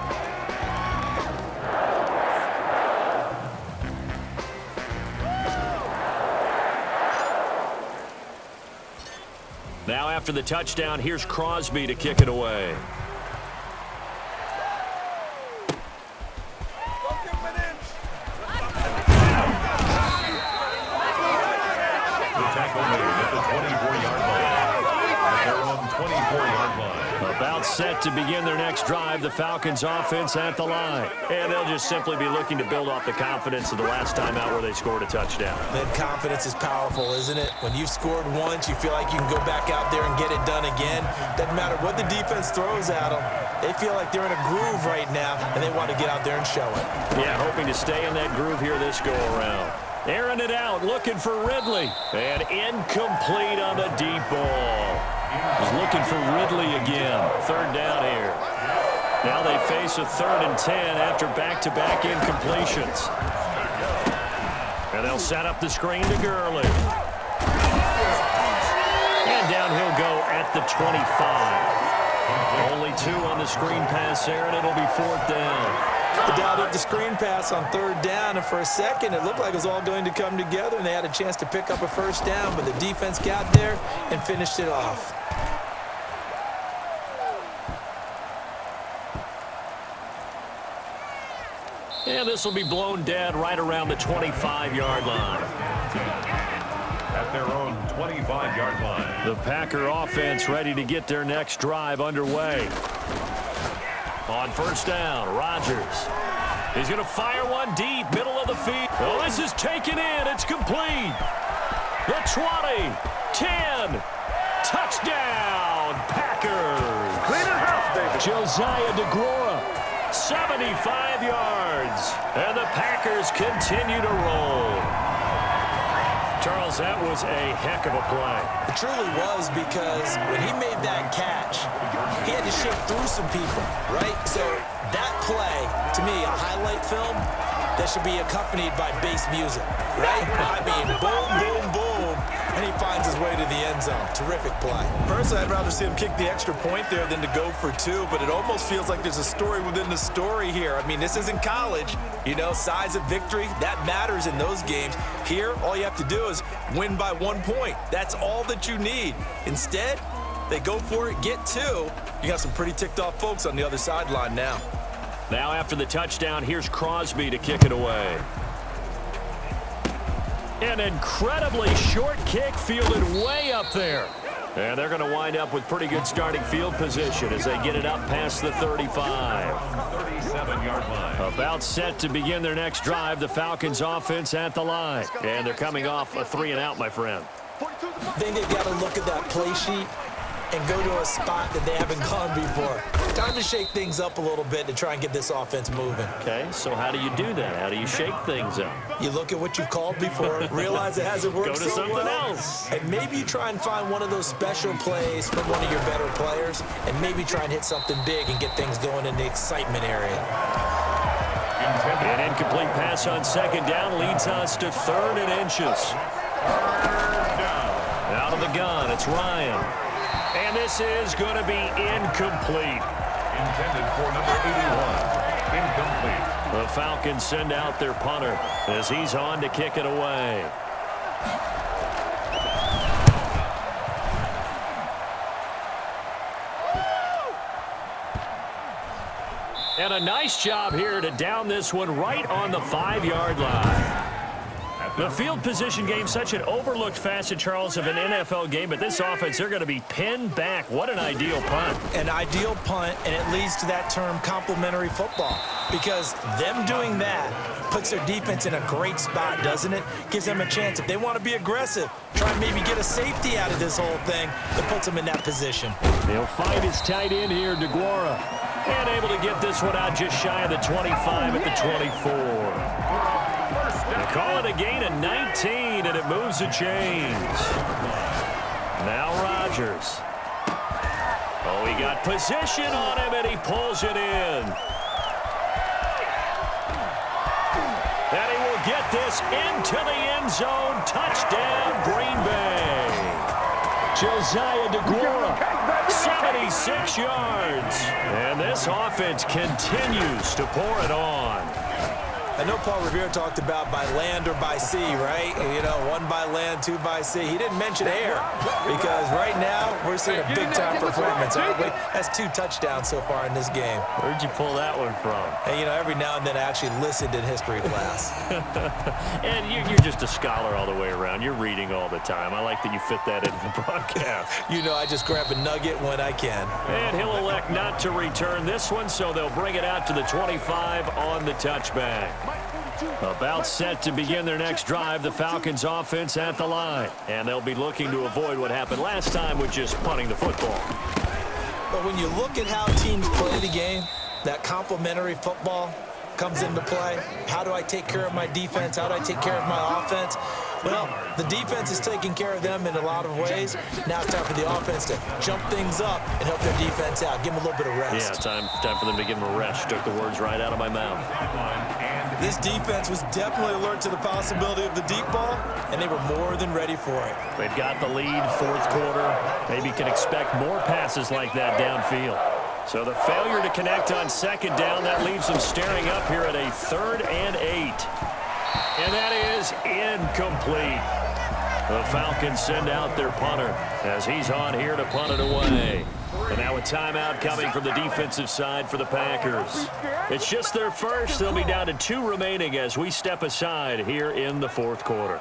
Now after the touchdown, here's Crosby to kick it away. About set to begin their next drive, the Falcons offense at the line. And they'll just simply be looking to build off the confidence of the last time out where they scored a touchdown. That confidence is powerful, isn't it? When you've scored once, you feel like you can go back out there and get it done again. Doesn't matter what the defense throws at them. They feel like they're in a groove right now, and they want to get out there and show it. Yeah, hoping to stay in that groove here this go-around. Airing it out, looking for Ridley. And incomplete on the deep ball. He's looking for Ridley again. Third down here. Now they face a 3rd and 10 after back-to-back incompletions. And they'll set up the screen to Gurley. And down he'll go at the 25. Only 2 on the screen pass there, and it'll be 4th down. They dialed up the screen pass on 3rd down, and for a second it looked like it was all going to come together, and they had a chance to pick up a 1st down, but the defense got there and finished it off. And this will be blown dead right around the 25-yard line. At their own 25-yard line. The Packer offense ready to get their next drive underway. On first down, Rodgers. He's going to fire one deep, middle of the field. Oh, this is taken in. It's complete. The 20, 10, touchdown, Packers. Clean the house, baby. Josiah DeGuara, 75 yards. And the Packers continue to roll. Charles, that was a heck of a play. It truly was, because when he made that catch, he had to shake through some people, right? So that play, to me, a highlight film that should be accompanied by bass music, right? I mean, boom, boom, boom, and he finds his way to the end zone. Terrific play. Personally, I'd rather see him kick the extra point there than to go for 2, but it almost feels like there's a story within the story here. I mean, this isn't college. Size of victory, that matters in those games. Here, all you have to do is win by 1 point. That's all that you need. Instead, they go for it, get 2. You got some pretty ticked off folks on the other sideline now. Now after the touchdown, here's Crosby to kick it away. An incredibly short kick fielded way up there. And they're going to wind up with pretty good starting field position as they get it up past the 35. 37-yard line. About set to begin their next drive, the Falcons offense at the line. And they're coming off a 3-and-out, my friend. I think they've got to look at that play sheet and go to a spot that they haven't gone before. Time to shake things up a little bit to try and get this offense moving. Okay, so how do you do that? How do you shake things up? You look at what you've called before, realize it hasn't worked Go to so something well, else. and maybe you try and find one of those special plays from one of your better players, and maybe try and hit something big and get things going in the excitement area. An incomplete pass on 2nd down leads us to 3rd and inches. Out of the gun, it's Ryan. And this is going to be incomplete. Intended for number 81. Incomplete. The Falcons send out their punter as he's on to kick it away. And a nice job here to down this one right on the 5-yard line. The field position game, such an overlooked facet, Charles, of an NFL game, but this offense, they're going to be pinned back. What an ideal punt. An ideal punt, and it leads to that term complementary football, because them doing that puts their defense in a great spot, doesn't it? Gives them a chance. If they want to be aggressive, try and maybe get a safety out of this whole thing, it puts them in that position. They'll find his tight end here, DeGuara, and able to get this one out just shy of the 25 at the 24. They call it a gain of 19, and it moves the chains. Now Rodgers. Oh, he got position on him, and he pulls it in. And he will get this into the end zone. Touchdown, Green Bay. Josiah DeGuara, 76 yards. And this offense continues to pour it on. I know Paul Revere talked about by land or by sea, right? You know, 1 by land, 2 by sea. He didn't mention air, because right now we're seeing a big-time performance, aren't we? That's 2 touchdowns so far in this game. Where'd you pull that one from? And, you know, every now and then I actually listened in history class. And you're just a scholar all the way around. You're reading all the time. I like that you fit that into the broadcast. You know, I just grab a nugget when I can. And he'll elect not to return this one, so they'll bring it out to the 25 on the touchback. About set to begin their next drive, the Falcons offense at the line. And they'll be looking to avoid what happened last time with just punting the football. But when you look at how teams play the game, that complementary football comes into play. How do I take care of my defense? How do I take care of my offense? Well, the defense is taking care of them in a lot of ways. Now it's time for the offense to jump things up and help their defense out. Give them a little bit of rest. Yeah, time for them to give them a rest. Took the words right out of my mouth. This defense was definitely alert to the possibility of the deep ball, and they were more than ready for it. They've got the lead, 4th quarter. Maybe can expect more passes like that downfield. So the failure to connect on 2nd down, that leaves them staring up here at a 3rd and 8. And that is incomplete. The Falcons send out their punter as he's on here to punt it away. And now a timeout coming from the defensive side for the Packers. It's just their first. They'll be down to 2 remaining as we step aside here in the 4th quarter.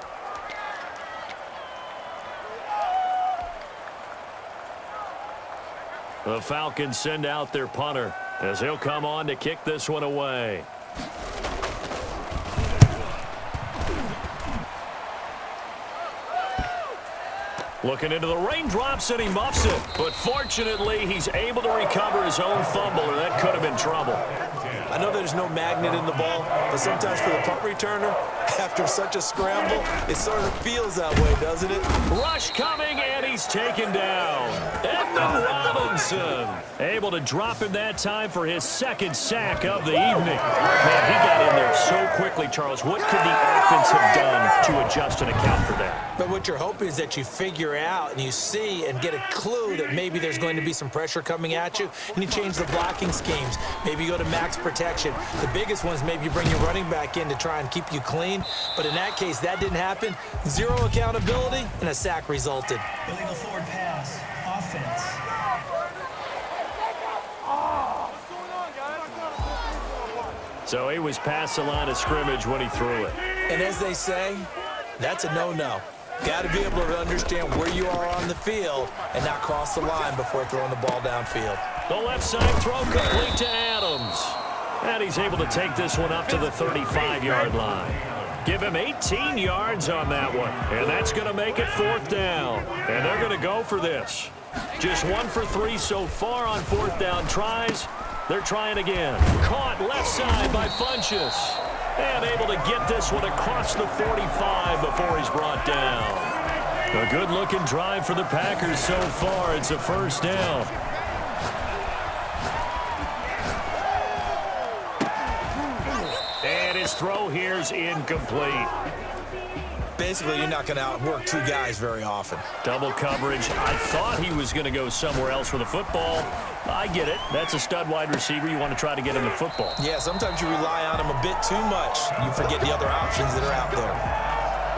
The Falcons send out their punter as he'll come on to kick this one away. Looking into the raindrops, and he muffs it. But fortunately, he's able to recover his own fumble, or that could have been trouble. I know there's no magnet in the ball, but sometimes for the punt returner, after such a scramble, it sort of feels that way, doesn't it? Rush coming, and he's taken down. Edmund Robinson able to drop him that time for his 2nd sack of the evening. Man, he got in there so quickly, Charles. What could the offense have done to adjust and account for that? But what you're hoping is that you figure out and you see and get a clue that maybe there's going to be some pressure coming at you, and you change the blocking schemes. Maybe you go to max protection. The biggest one is maybe you bring your running back in to try and keep you clean. But in that case, that didn't happen. 0 accountability, and a sack resulted. Illegal forward pass. Offense. So he was past the line of scrimmage when he threw it. And as they say, that's a no-no. Got to be able to understand where you are on the field and not cross the line before throwing the ball downfield. The left side throw complete to Adams. And he's able to take this one up to the 35-yard line. Give him 18 yards on that one. And that's going to make it 4th down. And they're going to go for this. Just 1 for 3 so far on 4th down tries. They're trying again. Caught left side by Funchess. And able to get this one across the 45 before he's brought down. A good-looking drive for the Packers so far. It's a 1st down. And his throw here's incomplete. Basically, you're not going to outwork 2 guys very often. Double coverage. I thought he was going to go somewhere else for the football. I get it. That's a stud wide receiver. You want to try to get him the football. Yeah, sometimes you rely on him a bit too much. You forget the other options that are out there.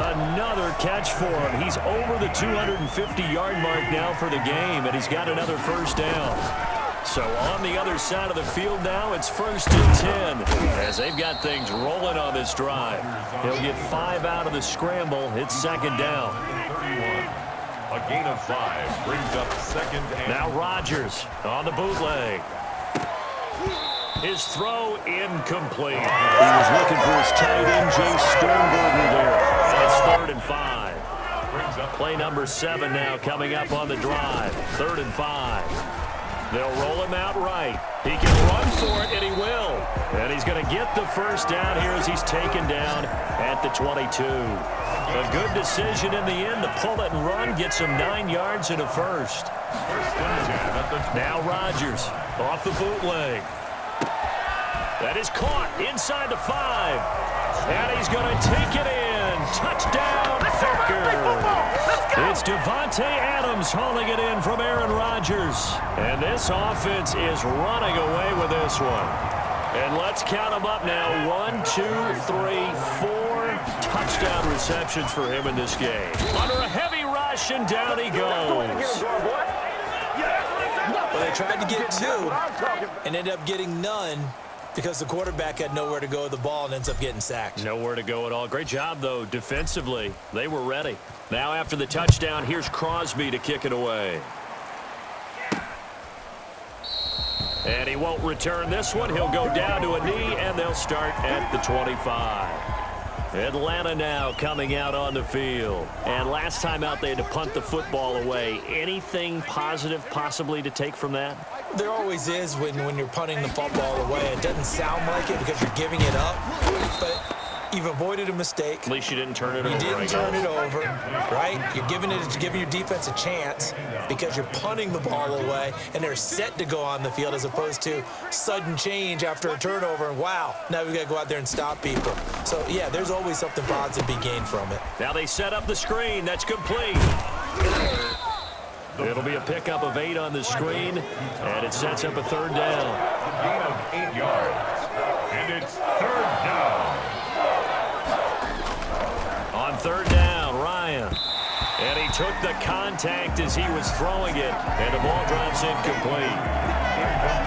Another catch for him. He's over the 250-yard mark now for the game, and he's got another 1st down. So on the other side of the field now, it's 1st and 10 as they've got things rolling on this drive. He'll get 5 out of the scramble. It's 2nd down. 31. A gain of 5 brings up 2nd and... Now Rodgers on the bootleg. His throw incomplete. He was looking for his tight end, Jay Sternberger there. And it's 3rd and 5. Play number 7 now coming up on the drive. 3rd and 5. They'll roll him out right. He can run for it, and he will. And he's going to get the 1st down here as he's taken down at the 22. A good decision in the end to pull it and run, gets him 9 yards and a 1st. Now Rodgers off the bootleg. That is caught inside the 5. And he's going to take it in. Touchdown, Packers. It's Davante Adams hauling it in from Aaron Rodgers. And this offense is running away with this one. And let's count them up now. 1, 2, 3, 4 touchdown receptions for him in this game. Under a heavy rush, and down he goes. Well, they tried to get 2 and ended up getting none, because the quarterback had nowhere to go with the ball and ends up getting sacked. Nowhere to go at all. Great job, though, defensively. They were ready. Now after the touchdown, here's Crosby to kick it away. And he won't return this one. He'll go down to a knee, and they'll start at the 25. Atlanta now coming out on the field. And last time out, they had to punt the football away. Anything positive possibly to take from that? There always is when you're punting the football away. It doesn't sound like it because you're giving it up, but you've avoided a mistake. At least you didn't turn it over. You didn't turn it over, right? You're giving your defense a chance because you're punting the ball away, and they're set to go on the field as opposed to sudden change after a turnover, and wow, now we've got to go out there and stop people. So, yeah, there's always something positive to be gained from it. Now they set up the screen. That's complete. It'll be a pickup of 8 on the screen, and it sets up a 3rd down. Gain of 8 yards, and it's 3rd down. On 3rd down, Ryan. And he took the contact as he was throwing it, and the ball drops incomplete.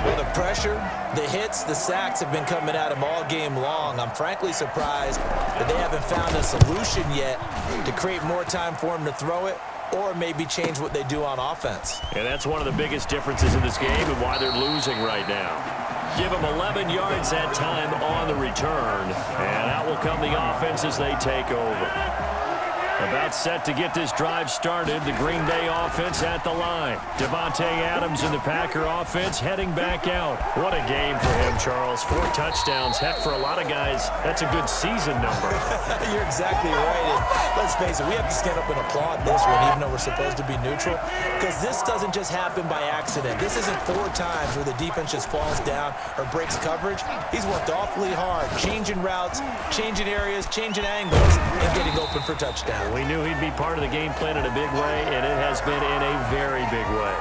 Well, the pressure, the hits, the sacks have been coming at him all game long. I'm frankly surprised that they haven't found a solution yet to create more time for him to throw it, or maybe change what they do on offense. And that's one of the biggest differences in this game and why they're losing right now. Give them 11 yards that time on the return, and out will come the offense as they take over. About set to get this drive started. The Green Bay offense at the line. Davante Adams and the Packer offense heading back out. What a game for him, Charles. 4 touchdowns. Heck, for a lot of guys, that's a good season number. You're exactly right. And let's face it, we have to stand up and applaud this one, even though we're supposed to be neutral, because this doesn't just happen by accident. This isn't 4 times where the defense just falls down or breaks coverage. He's worked awfully hard, changing routes, changing areas, changing angles, and getting open for touchdowns. We knew he'd be part of the game plan in a big way, and it has been in a very big way.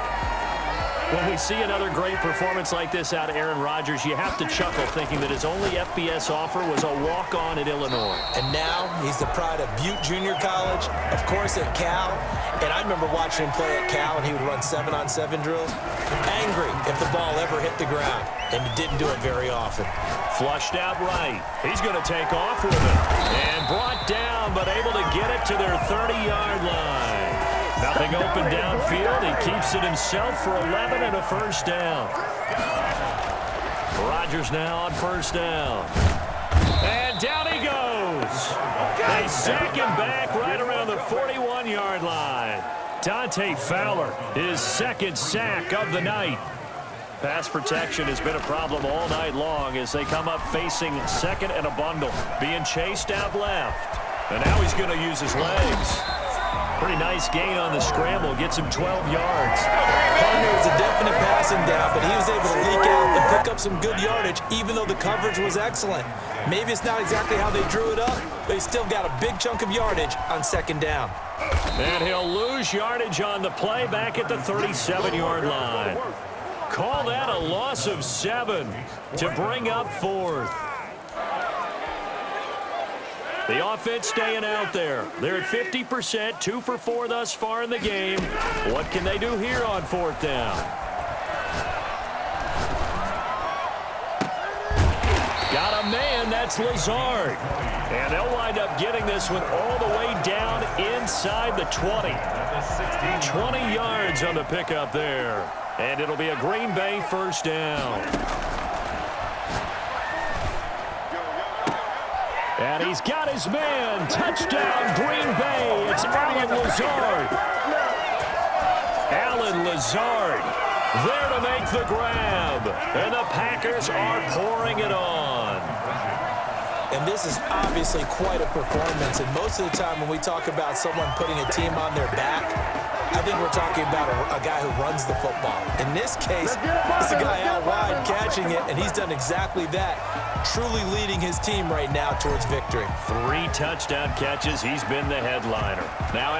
When we see another great performance like this out of Aaron Rodgers, you have to chuckle thinking that his only FBS offer was a walk-on at Illinois. And now he's the pride of Butte Junior College, of course at Cal. And I remember watching him play at Cal, and he would run 7-on-7 drills. Angry if the ball ever hit the ground, and he didn't do it very often. Flushed out right. He's going to take off with it. And brought down, but able to get it to their 30-yard line. Nothing open downfield. He keeps it himself for 11 and a 1st down. Rodgers now on 1st down. And down he goes. They sack him back right around the 41-yard line. Dante Fowler, his 2nd sack of the night. Pass protection has been a problem all night long as they come up facing 2nd and a bundle. Being chased out left. And now he's going to use his legs. Pretty nice gain on the scramble. Gets him 12 yards. Partner was a definite passing down, but he was able to leak out and pick up some good yardage, even though the coverage was excellent. Maybe it's not exactly how they drew it up, but he still got a big chunk of yardage on 2nd down. And he'll lose yardage on the play back at the 37-yard line. Call that a loss of 7 to bring up 4th. The offense staying out there. They're at 50%, 2 for 4 thus far in the game. What can they do here on 4th down? a man, that's Lazard. And they'll wind up getting this one all the way down inside the 20. 20 yards on the pickup there. And it'll be a Green Bay first down. And he's got his man. Touchdown, Green Bay. It's Allen Lazard. Allen Lazard there to make the grab. And the Packers are pouring it on. And this is obviously quite a performance. And most of the time when we talk about someone putting a team on their back, I think we're talking about a guy who runs the football. In this case, it's a guy out wide catching it, and he's done exactly that, truly leading his team right now towards victory. 3 touchdown catches. He's been the headliner. Now